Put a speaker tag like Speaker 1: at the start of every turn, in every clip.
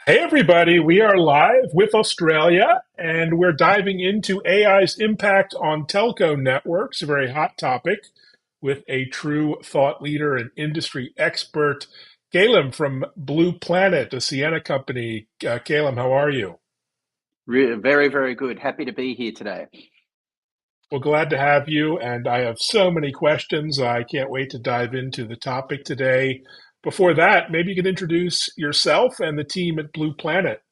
Speaker 1: Hey, everybody, we are live with Australia and we're diving into AI's impact on telco networks, a very hot topic, with a true thought leader and industry expert, Caleb from Blue Planet, a Sienna company. Caleb, how are you?
Speaker 2: Very, very good. Happy to be here today.
Speaker 1: Well, glad to have you. And I have so many questions. I can't wait to dive into the topic today. Before that, maybe you could introduce yourself and the team at Blue Planet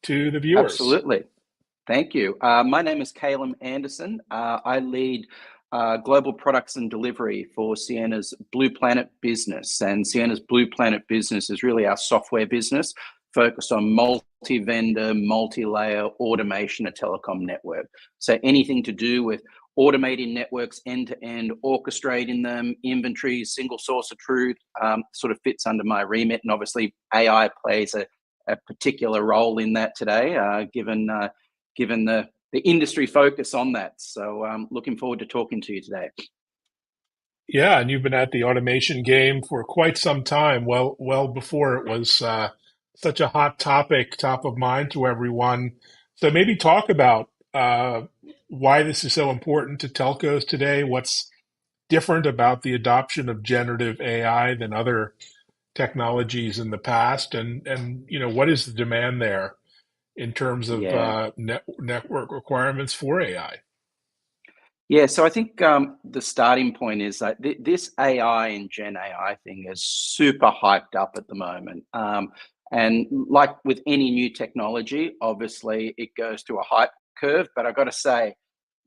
Speaker 1: to the viewers.
Speaker 2: Absolutely. Thank you. My name is Caleb Anderson. I lead global products and delivery for Sienna's Blue Planet business. And Sienna's Blue Planet business is really our software business focused on multi-vendor, multi-layer automation of telecom network. So anything to do with automating networks end to end, orchestrating them, inventory, single source of truth, sort of fits under my remit. And obviously, AI plays a particular role in that today, given the industry focus on that. So looking forward to talking to you today.
Speaker 1: Yeah, and you've been at the automation game for quite some time, well before it was such a hot topic, top of mind to everyone. So maybe talk about why this is so important to telcos today. What's different about the adoption of generative AI than other technologies in the past, and what is the demand there in terms of
Speaker 2: Yeah.
Speaker 1: network requirements for AI?
Speaker 2: Yeah, so I think the starting point is that this AI and Gen AI thing is super hyped up at the moment. And like with any new technology, obviously it goes through a hype curve. But I got to say,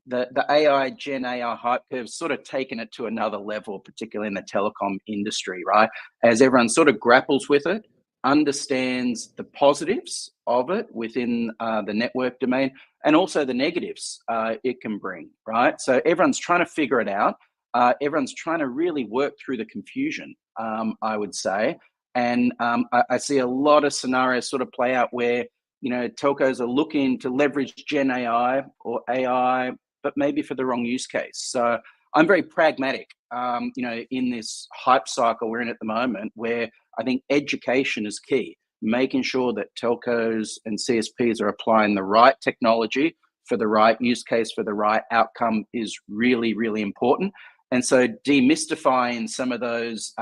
Speaker 2: the AI, Gen AI hype curve sort of taken it to another level, particularly in the telecom industry, right? As everyone sort of grapples with it, understands the positives of it within the network domain and also the negatives it can bring, right? So everyone's trying to figure it out. Everyone's trying to really work through the confusion, I would say. And I see a lot of scenarios sort of play out where, telcos are looking to leverage Gen AI or AI, but maybe for the wrong use case. So I'm very pragmatic, in this hype cycle we're in at the moment, where I think education is key, making sure that telcos and CSPs are applying the right technology for the right use case, for the right outcome is really, really important. And so demystifying some of those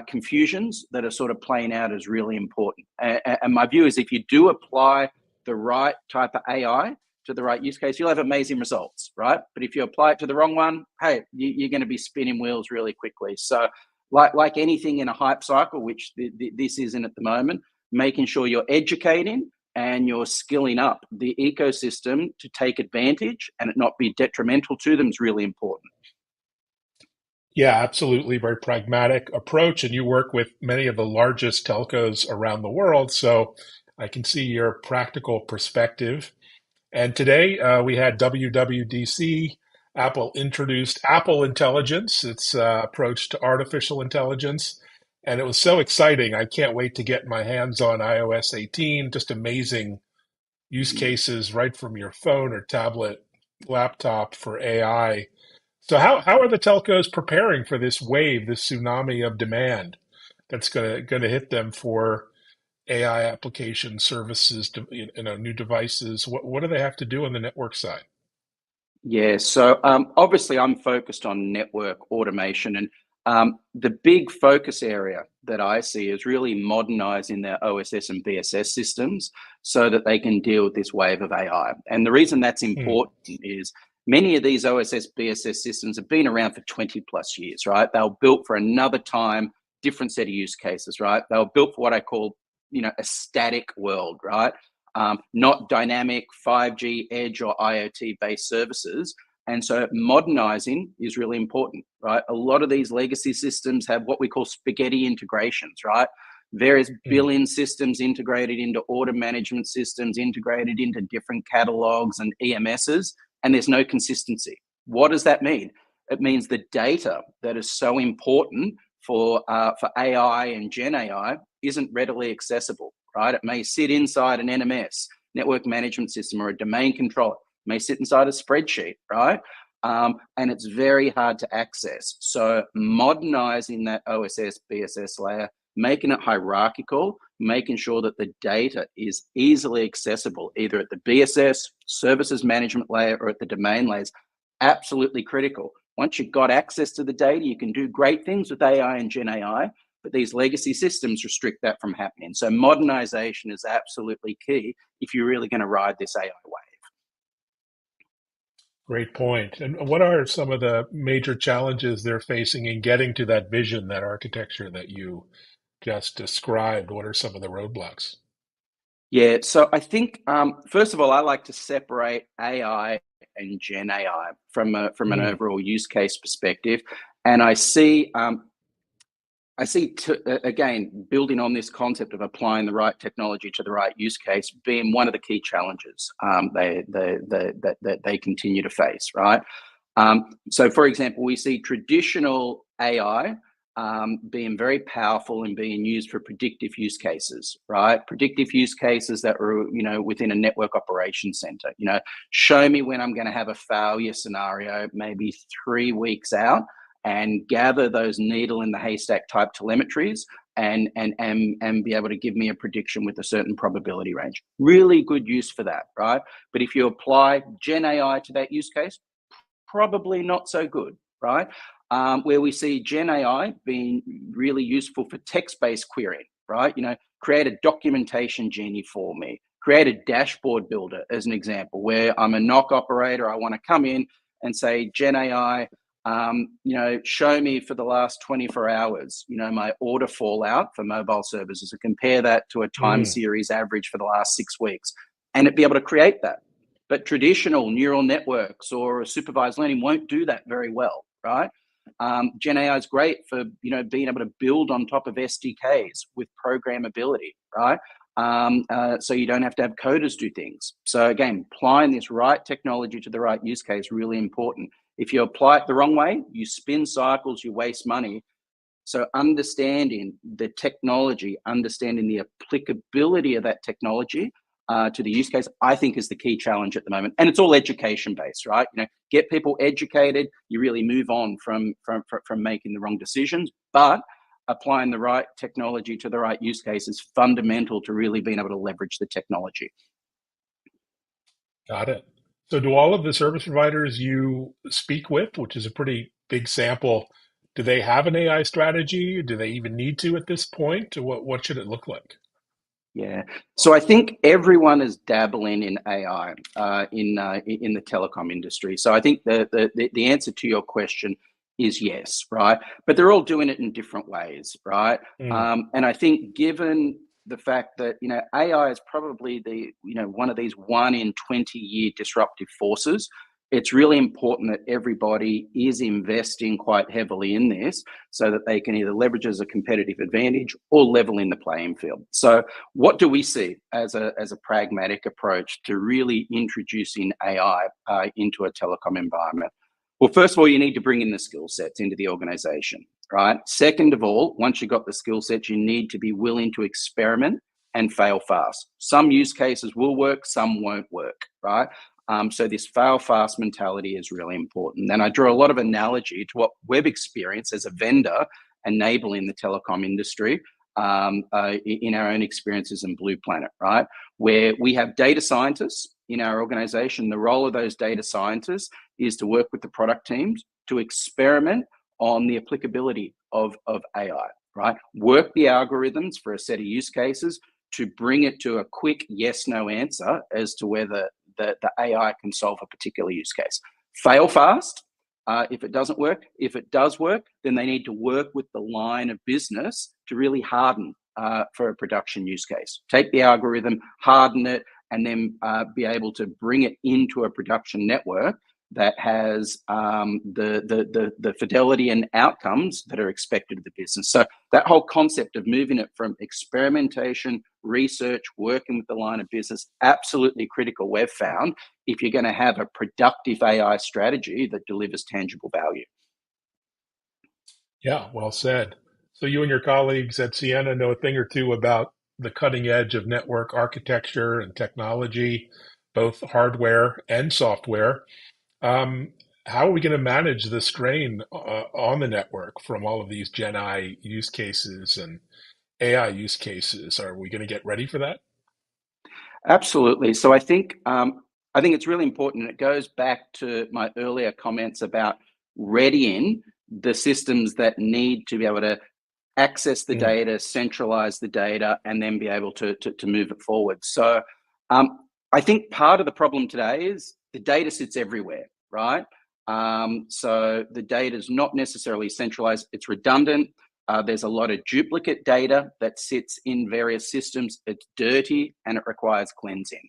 Speaker 2: confusions that are sort of playing out is really important. And my view is if you do apply the right type of AI to the right use case, you'll have amazing results, right? But if you apply it to the wrong one, hey, you're going to be spinning wheels really quickly. So, like anything in a hype cycle, which this isn't at the moment, making sure you're educating and you're skilling up the ecosystem to take advantage and it not be detrimental to them is really important.
Speaker 1: Yeah, absolutely. Very pragmatic approach. And you work with many of the largest telcos around the world. So I can see your practical perspective. And today we had WWDC. Apple introduced Apple Intelligence, its approach to artificial intelligence. And it was so exciting. I can't wait to get my hands on iOS 18. Just amazing use cases right from your phone or tablet, laptop for AI. So how are the telcos preparing for this wave, this tsunami of demand that's gonna hit them for AI application services, new devices? What do they have to do on the network side?
Speaker 2: Yeah, so obviously I'm focused on network automation, and the big focus area that I see is really modernizing their OSS and BSS systems so that they can deal with this wave of AI. And the reason that's
Speaker 1: Hmm.
Speaker 2: important is many of these OSS, BSS systems have been around for 20 plus years, right? They were built for another time, different set of use cases, right? They were built for what I call, a static world, right? Not dynamic 5G, edge, or IoT based services. And so modernizing is really important, right? A lot of these legacy systems have what we call spaghetti integrations, right? Various
Speaker 1: Hmm.
Speaker 2: billing systems integrated into order management systems, integrated into different catalogs and EMSs, and there's no consistency. What does that mean? It means the data that is so important for AI and Gen AI isn't readily accessible, right? It may sit inside an NMS, network management system, or a domain controller. It may sit inside a spreadsheet, right? And it's very hard to access. So modernizing that OSS, BSS layer making it hierarchical, making sure that the data is easily accessible, either at the BSS, services management layer, or at the domain layers, absolutely critical. Once you've got access to the data, you can do great things with AI and Gen AI, but these legacy systems restrict that from happening. So modernization is absolutely key if you're really going to ride this AI wave.
Speaker 1: Great point. And what are some of the major challenges they're facing in getting to that vision, that architecture that you just described? What are some of the roadblocks?
Speaker 2: Yeah, so I think first of all, I like to separate AI and Gen AI from an
Speaker 1: Mm,
Speaker 2: overall use case perspective, and again, building on this concept of applying the right technology to the right use case being one of the key challenges that they continue to face, right? So, for example, we see traditional AI being very powerful and being used for predictive use cases, right? Predictive use cases that are, within a network operations center. Show me when I'm going to have a failure scenario, maybe 3 weeks out, and gather those needle in the haystack type telemetries and be able to give me a prediction with a certain probability range. Really good use for that, right? But if you apply Gen AI to that use case, probably not so good, right? Where we see Gen AI being really useful for text-based querying, right? Create a documentation genie for me, create a dashboard builder as an example, where I'm a knock operator, I want to come in and say, Gen AI, show me for the last 24 hours, my order fallout for mobile services and compare that to a time
Speaker 1: mm.
Speaker 2: series average for the last 6 weeks, and it be able to create that. But traditional neural networks or supervised learning won't do that very well, right? Gen AI is great for being able to build on top of SDKs with programmability, right? So you don't have to have coders do things. So again, applying this right technology to the right use case really important. If you apply it the wrong way, you spin cycles, you waste money. So understanding the technology, understanding the applicability of that technology to the use case, I think is the key challenge at the moment. And it's all education based, right? Get people educated. You really move on from making the wrong decisions. But applying the right technology to the right use case is fundamental to really being able to leverage the technology.
Speaker 1: Got it. So do all of the service providers you speak with, which is a pretty big sample, do they have an AI strategy? Do they even need to at this point? Or what should it look like?
Speaker 2: Yeah. So I think everyone is dabbling in AI in the telecom industry. So I think the answer to your question is yes, right? But they're all doing it in different ways, right?
Speaker 1: Mm,
Speaker 2: And I think given the fact that AI is probably the one of these 1 in 20 year disruptive forces, it's really important that everybody is investing quite heavily in this so that they can either leverage as a competitive advantage or level in the playing field. So what do we see as a pragmatic approach to really introducing AI into a telecom environment? Well, first of all, you need to bring in the skill sets into the organization, right? Second of all, once you've got the skill sets, you need to be willing to experiment and fail fast. Some use cases will work, some won't work, right? So this fail fast mentality is really important. And I draw a lot of analogy to what we've experienced as a vendor enabling the telecom industry in our own experiences in Blue Planet, right? Where we have data scientists in our organization. The role of those data scientists is to work with the product teams to experiment on the applicability of AI, right? Work the algorithms for a set of use cases to bring it to a quick yes no answer as to whether the AI can solve a particular use case. Fail fast if it doesn't work. If it does work, then they need to work with the line of business to really harden for a production use case. Take the algorithm, harden it, and then be able to bring it into a production network that has the fidelity and outcomes that are expected of the business. So that whole concept of moving it from experimentation, research, working with the line of business, absolutely critical, we've found, if you're going to have a productive AI strategy that delivers tangible value.
Speaker 1: yeah, well said. So you and your colleagues at Sienna know a thing or two about the cutting edge of network architecture and technology, both hardware and software. Um, how are we going to manage the strain on the network from all of these Gen I use cases and AI use cases? Are we going to get ready for that?
Speaker 2: Absolutely. So I think it's really important. It goes back to my earlier comments about readying the systems that need to be able to access the
Speaker 1: Mm,
Speaker 2: data, centralize the data, and then be able to move it forward. So um, I think part of the problem today is the data sits everywhere, right? So the data is not necessarily centralized, it's redundant. There's a lot of duplicate data that sits in various systems. It's dirty and it requires cleansing.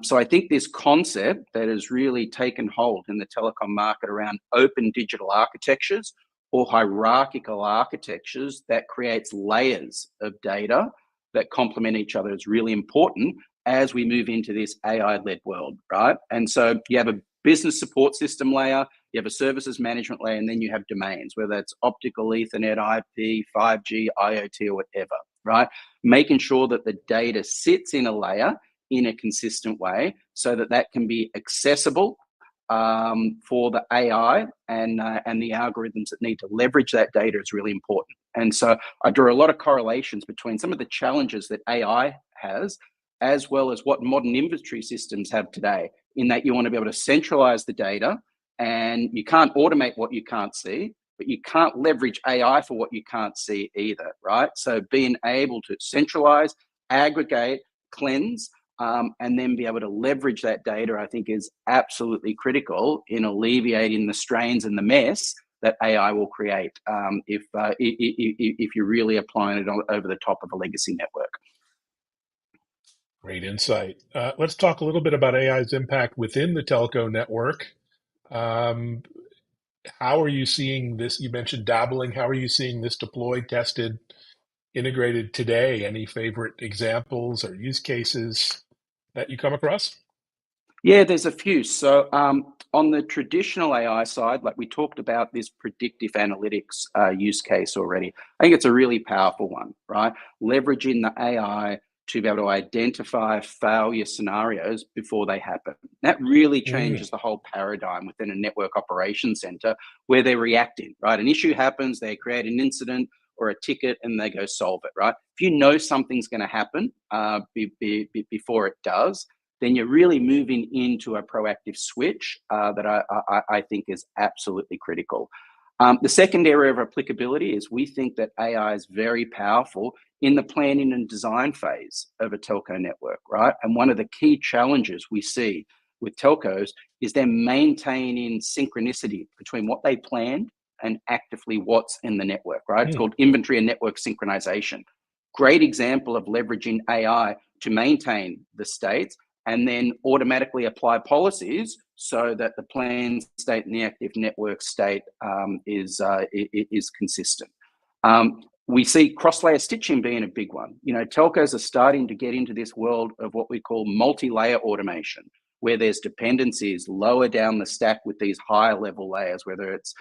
Speaker 2: So I think this concept that has really taken hold in the telecom market around open digital architectures or hierarchical architectures that creates layers of data that complement each other is really important as we move into this AI-led world, right? And so you have a business support system layer, you have a services management layer, and then you have domains, whether that's optical, Ethernet, IP, 5G, IoT, or whatever, right? Making sure that the data sits in a layer in a consistent way so that that can be accessible for the AI and the algorithms that need to leverage that data is really important. And so I draw a lot of correlations between some of the challenges that AI has, as well as what modern inventory systems have today, in that you want to be able to centralize the data and you can't automate what you can't see, but you can't leverage AI for what you can't see either, right? So being able to centralize, aggregate, cleanse, and then be able to leverage that data, I think, is absolutely critical in alleviating the strains and the mess that AI will create if you're really applying it over the top of a legacy network.
Speaker 1: great insight. Let's talk a little bit about AI's impact within the telco network. Um, how are you seeing this? You mentioned dabbling. How are you seeing this deployed, tested, integrated today? Any favorite examples or use cases that you come across?
Speaker 2: Yeah, there's a few. So on the traditional AI side, like we talked about this predictive analytics use case already, I think it's a really powerful one, right? Leveraging the AI to be able to identify failure scenarios before they happen. That really
Speaker 1: Mm,
Speaker 2: changes the whole paradigm within a network operations center where they're reacting, right? An issue happens, they create an incident or a ticket and they go solve it, right? If you know something's going to happen before it does, then you're really moving into a proactive switch that I think is absolutely critical. The second area of applicability is we think that AI is very powerful in the planning and design phase of a telco network, right? And one of the key challenges we see with telcos is they're maintaining synchronicity between what they planned and actively what's in the network, right? It's
Speaker 1: mm.
Speaker 2: called inventory and network synchronization. Great example of leveraging AI to maintain the states and then automatically apply policies so that the planned state and the active network state is consistent. We see cross-layer stitching being a big one. You know, telcos are starting to get into this world of what we call multi-layer automation, where there's dependencies lower down the stack with these higher level layers, whether it's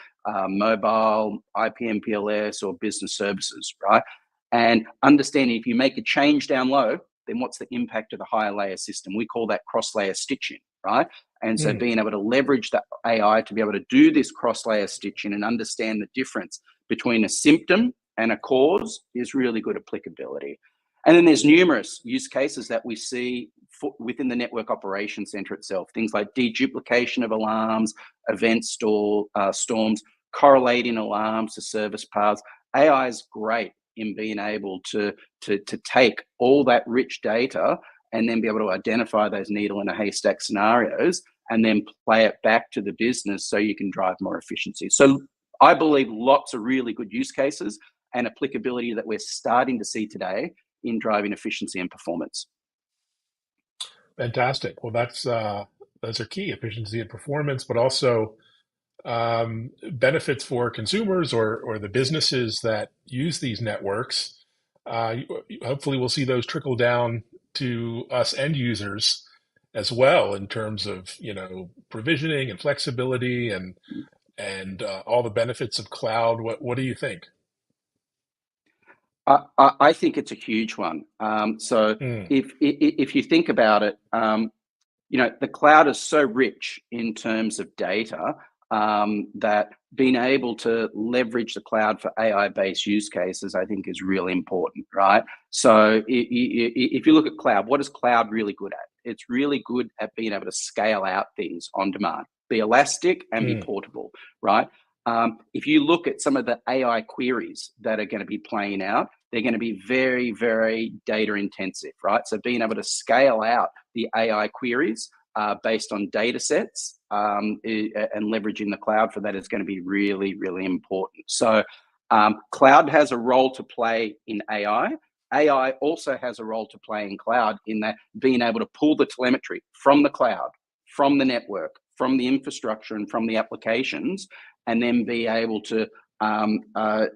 Speaker 2: mobile, IP/MPLS, or business services, right? And understanding if you make a change down low, then what's the impact of the higher layer system? We call that cross-layer stitching, right? And so
Speaker 1: Mm,
Speaker 2: being able to leverage the AI to be able to do this cross-layer stitching and understand the difference between a symptom and a cause is really good applicability. And then there's numerous use cases that we see within the network operations center itself. Things like deduplication of alarms, storms, correlating alarms to service paths. AI is great in being able to take all that rich data and then be able to identify those needle in a haystack scenarios and then play it back to the business so you can drive more efficiency. So I believe lots of really good use cases and applicability that we're starting to see today in driving efficiency and performance.
Speaker 1: fantastic. Well, those are key: efficiency and performance, but also benefits for consumers or the businesses that use these networks. Hopefully, we'll see those trickle down to us end users as well in terms of provisioning and flexibility and all the benefits of cloud. What do you think?
Speaker 2: I think it's a huge one. So
Speaker 1: Mm,
Speaker 2: if you think about it, you know, the cloud is so rich in terms of data. that being able to leverage the cloud for AI-based use cases, I think, is really important, right? So if you look at cloud, what is cloud really good at? It's really good at being able to scale out things on demand, be elastic and be
Speaker 1: Mm.
Speaker 2: portable, right? If you look at some of the AI queries that are going to be playing out, they're going to be very, very data intensive, right? So being able to scale out the AI queries based on data sets and leveraging the cloud for that is going to be really, really important. So cloud has a role to play in AI. AI also has a role to play in cloud in that being able to pull the telemetry from the cloud, from the network, from the infrastructure, and from the applications, and then be able to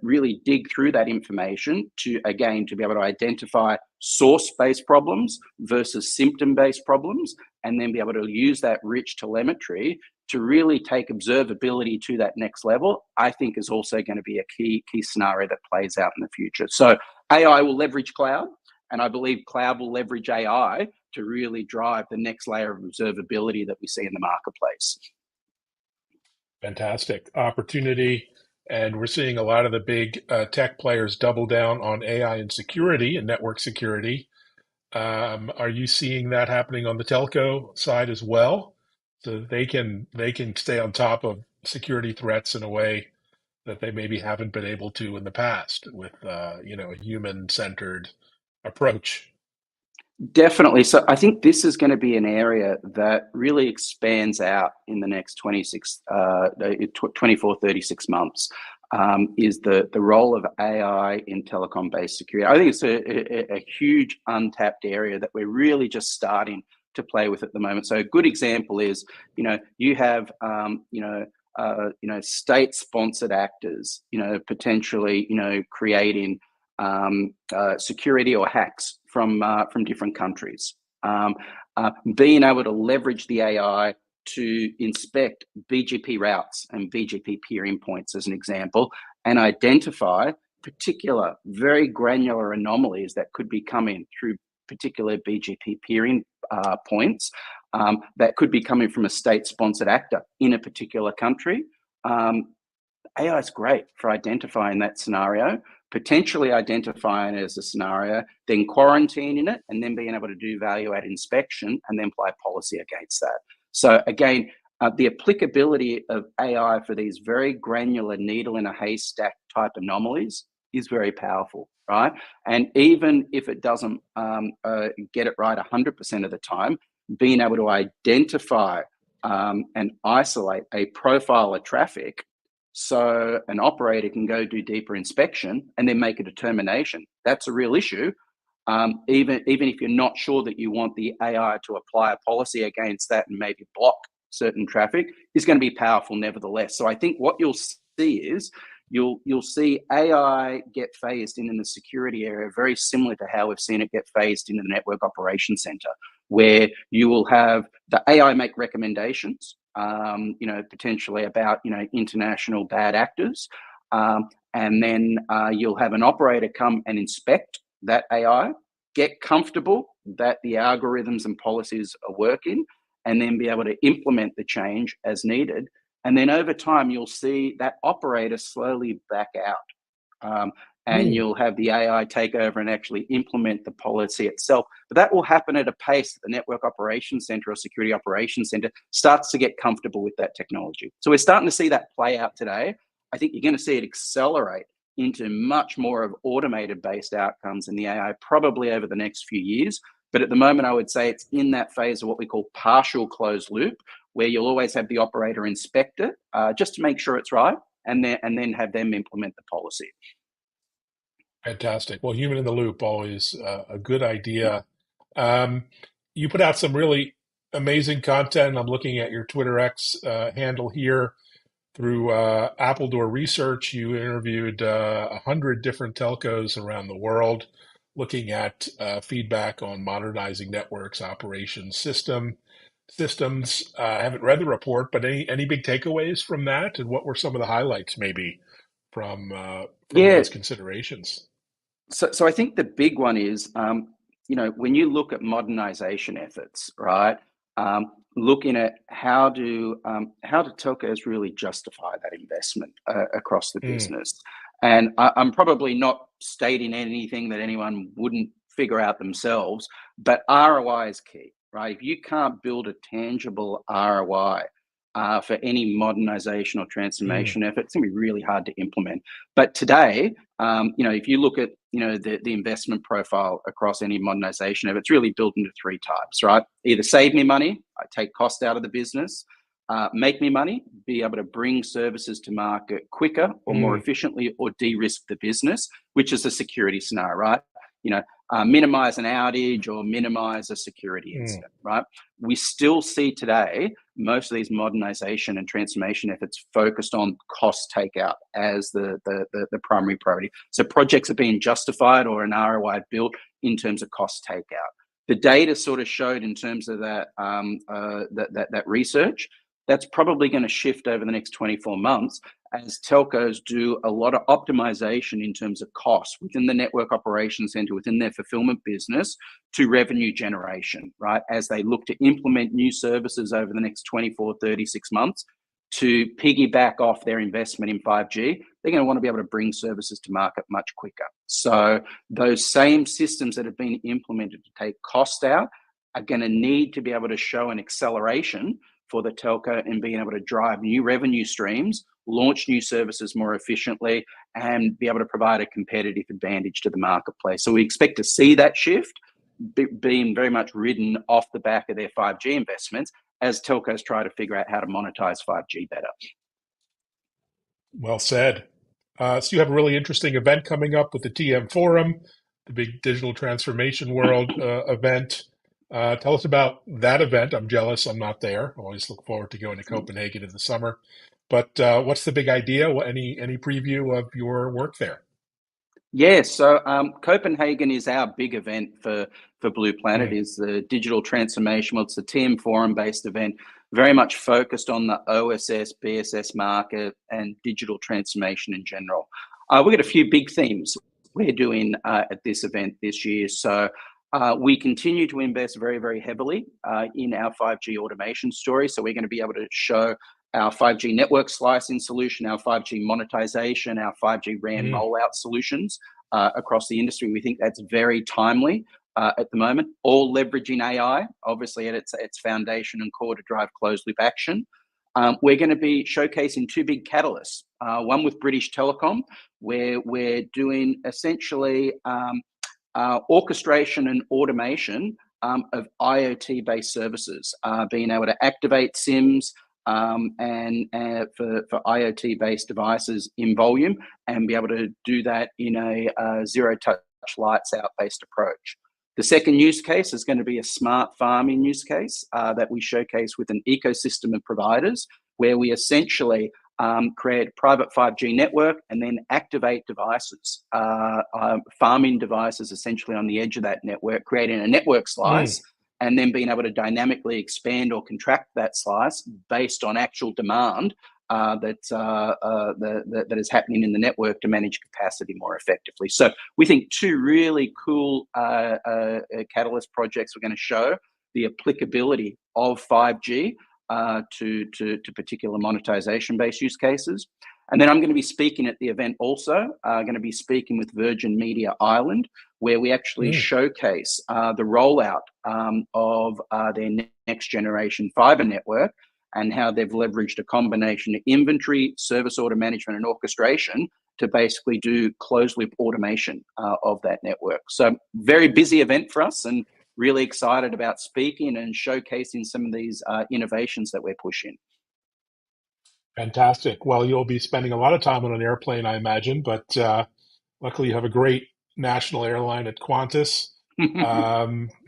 Speaker 2: really dig through that information to, again, to be able to identify source-based problems versus symptom-based problems, and then be able to use that rich telemetry to really take observability to that next level, I think is also going to be a key scenario that plays out in the future. So AI will leverage cloud, and I believe cloud will leverage AI to really drive the next layer of observability that we see in the marketplace.
Speaker 1: Fantastic opportunity. And we're seeing a lot of the big tech players double down on AI and security and network security. Are you seeing that happening on the telco side as well? So they can stay on top of security threats in a way that they maybe haven't been able to in the past with a human-centered approach.
Speaker 2: Definitely. So I think this is going to be an area that really expands out in the next 24, 36 months, is the role of AI in telecom-based security. I think it's a huge untapped area that we're really just starting to play with at the moment. So a good example is, you have, state-sponsored actors, potentially, creating security or hacks from different countries. Being able to leverage the AI to inspect BGP routes and BGP peering points, as an example, and identify particular, very granular anomalies that could be coming through particular BGP peering points that could be coming from a state-sponsored actor in a particular country. AI is great for identifying that scenario, potentially identifying it as a scenario, then quarantining it, and then being able to do value-add inspection and then apply policy against that. So again, the applicability of AI for these very granular needle in a haystack type anomalies is very powerful, right? And even if it doesn't get it right 100% of the time, being able to identify and isolate a profile of traffic so an operator can go do deeper inspection and then make a determination. That's a real issue. Even if you're not sure that you want the AI to apply a policy against that and maybe block certain traffic, is going to be powerful nevertheless. So I think what you'll see is you'll see AI get phased in the security area, very similar to how we've seen it get phased into the network operations center, where you will have the AI make recommendations, potentially about, international bad actors. And then you'll have an operator come and inspect that AI, get comfortable that the algorithms and policies are working, and then be able to implement the change as needed. And then over time, you'll see that operator slowly back out. And
Speaker 1: Hmm.
Speaker 2: you'll have the AI take over and actually implement the policy itself. But that will happen at a pace that the network operations center or security operations center starts to get comfortable with that technology. So we're starting to see that play out today. I think you're going to see it accelerate into much more of automated based outcomes in the AI probably over the next few years. But at the moment, I would say it's in that phase of what we call partial closed loop, where you'll always have the operator inspect it just to make sure it's right, and then have them implement the policy.
Speaker 1: Fantastic. Well, human in the loop, always a good
Speaker 2: Yeah.
Speaker 1: idea. Um, you put out some really amazing content. I'm looking at your Twitter X handle here. Through Appledore Research, you interviewed 100 different telcos around the world, looking at feedback on modernizing networks, operations, systems. I haven't read the report, but any big takeaways from that, and what were some of the highlights maybe from
Speaker 2: Yeah,
Speaker 1: those considerations?
Speaker 2: so I think the big one is, when you look at modernization efforts, right? looking at how do telcos really justify that investment across the
Speaker 1: Mm,
Speaker 2: business. And I'm probably not stating anything that anyone wouldn't figure out themselves, but ROI is key, right? If you can't build a tangible ROI for any modernization or
Speaker 1: mm,
Speaker 2: transformation effort, it's going to be really hard to implement. But today, if you look at the investment profile across any modernization effort, it's really built into three types, right? Either save me money, I take cost out of the business, make me money, be able to bring services to market quicker or more
Speaker 1: mm,
Speaker 2: efficiently, or de-risk the business, which is the security scenario, right? You know, minimize an outage or minimize a security
Speaker 1: mm.
Speaker 2: incident, right? We still see today most of these modernization and transformation efforts focused on cost takeout as the primary priority. So projects are being justified or an ROI built in terms of cost takeout. The data sort of showed in terms of that research, that's probably going to shift over the next 24 months as telcos do a lot of optimization in terms of costs within the network operations center, within their fulfillment business, to revenue generation, right? As they look to implement new services over the next 24, 36 months to piggyback off their investment in 5G, they're going to want to be able to bring services to market much quicker. So those same systems that have been implemented to take cost out are going to need to be able to show an acceleration for the telco and being able to drive new revenue streams, launch new services more efficiently, and be able to provide a competitive advantage to the marketplace. So we expect to see that shift being very much ridden off the back of their 5G investments as telcos try to figure out how to monetize 5G better.
Speaker 1: Well said. So you have a really interesting event coming up with the TM Forum, the big digital transformation world event. Tell us about that event. I'm jealous. I'm not there. I always look forward to going to Copenhagen in the summer. But what's the big idea? Any preview of your work there?
Speaker 2: Yeah, so Copenhagen is our big event for Blue Planet.
Speaker 1: Mm,
Speaker 2: Is the digital transformation. Well, it's a TM Forum based event, very much focused on the OSS, BSS market and digital transformation in general. We've got a few big themes we're doing at this event this year. So we continue to invest very, very heavily in our 5G automation story. So we're going to be able to show our 5G network slicing solution, our 5G monetization, our 5G RAN
Speaker 1: mm,
Speaker 2: rollout solutions across the industry. We think that's very timely at the moment, all leveraging AI, obviously at its foundation and core to drive closed loop action. We're going to be showcasing two big catalysts, one with British Telecom, where we're doing essentially orchestration and automation of IoT-based services, being able to activate SIMs and for IoT-based devices in volume, and be able to do that in a zero-touch lights out-based approach. The second use case is going to be a smart farming use case that we showcase with an ecosystem of providers, where we essentially create a private 5G network and then activate devices, farming devices essentially on the edge of that network, creating a network
Speaker 1: mm.
Speaker 2: slice, and then being able to dynamically expand or contract that slice based on actual demand that is happening in the network to manage capacity more effectively. So we think two really cool catalyst projects are going to show the applicability of 5G to particular monetization-based use cases. And then I'm going to be speaking at the event also, going to be speaking with Virgin Media Ireland, where we actually
Speaker 1: Mm.
Speaker 2: showcase the rollout of their next generation fiber network and how they've leveraged a combination of inventory, service order management, and orchestration to basically do closed loop automation of that network. So very busy event for us, and really excited about speaking and showcasing some of these innovations that we're pushing.
Speaker 1: Fantastic. Well, you'll be spending a lot of time on an airplane, I imagine, but luckily you have a great national airline at Qantas,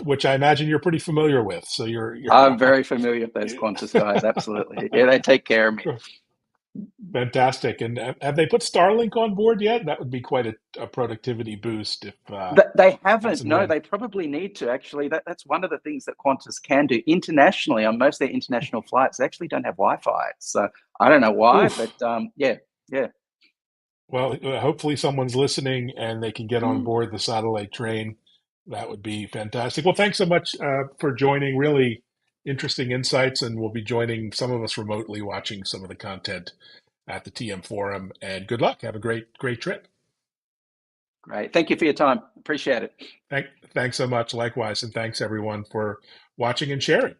Speaker 1: which I imagine you're pretty familiar with. So you're
Speaker 2: I'm very familiar with those Qantas guys, absolutely. Yeah, they take care of me.
Speaker 1: fantastic. And have they put Starlink on board yet? That would be quite a productivity boost if
Speaker 2: They
Speaker 1: as
Speaker 2: haven't.
Speaker 1: and
Speaker 2: No,
Speaker 1: when.
Speaker 2: they probably need to. Actually, that's one of the things that Qantas can do internationally on most of their international flights. They actually don't have Wi-Fi, so I don't know why, but
Speaker 1: Oof.
Speaker 2: yeah, yeah.
Speaker 1: Well, hopefully someone's listening and they can get on
Speaker 2: Mm.
Speaker 1: board the satellite train. That would be fantastic. Well, thanks so much for joining. Really interesting insights, and we'll be joining some of us remotely watching some of the content at the TM Forum. And good luck. Have a great trip.
Speaker 2: Great. Thank you for your time. Appreciate it.
Speaker 1: Thanks so much. Likewise. And thanks everyone for watching and sharing.